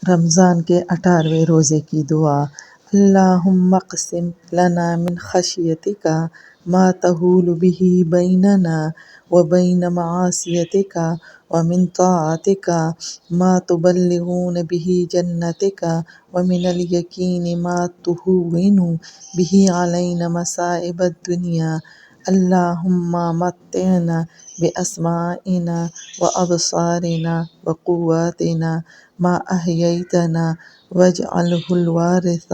رمضان کے 18ویں روزے کی دعا۔ اللہم اقسم لنا من خشیتک ما تحول بہ بیننا وبین معصیتک ومن طاعتک ما تبلغنا بہ جنتک ومن الیقین ما تہون بہ علینا مصائب الدنیا۔ اللہم متعنا باسماعنا وابصارنا وقواتنا ما احییتنا واجعلہ الوارث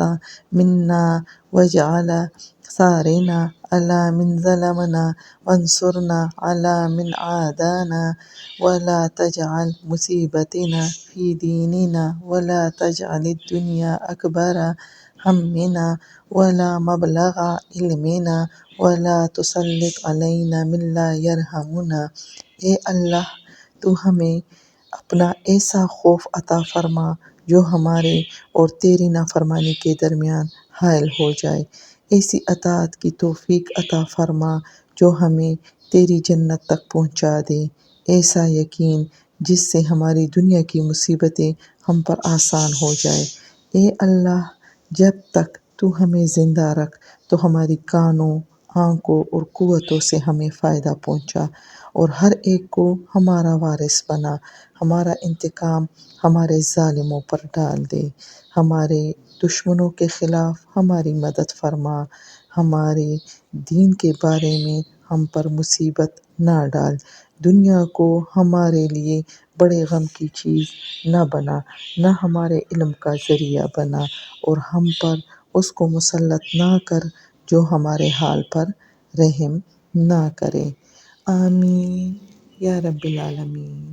منا واجعل ثارنا علی من ظلمنا وانصرنا علی من عادانا ولا تجعل مصیبتنا فی دیننا ولا تجعل الدنیا اکبر ہمنا ولا مبلغ علمنا ولا تسلط علینا من لا یرحمنا۔ اے اللہ، تو ہمیں اپنا ایسا خوف عطا فرما جو ہمارے اور تیری نافرمانی کے درمیان حائل ہو جائے، ایسی اطاعت کی توفیق عطا فرما جو ہمیں تیری جنت تک پہنچا دے، ایسا یقین جس سے ہماری دنیا کی مصیبتیں ہم پر آسان ہو جائے۔ اے اللہ، جب تک تو ہمیں زندہ رکھ تو ہماری کانوں، آنکھوں اور قوتوں سے ہمیں فائدہ پہنچا، اور ہر ایک کو ہمارا وارث بنا، ہمارا انتقام ہمارے ظالموں پر ڈال دے، ہمارے دشمنوں کے خلاف ہماری مدد فرما، ہمارے دین کے بارے میں ہم پر مصیبت نہ ڈال، دنیا کو ہمارے لیے بڑے غم کی چیز نہ بنا، نہ ہمارے علم کا ذریعہ بنا، اور ہم پر اس کو مسلط نہ کر جو ہمارے حال پر رحم نہ کرے۔ آمین یا رب العالمین۔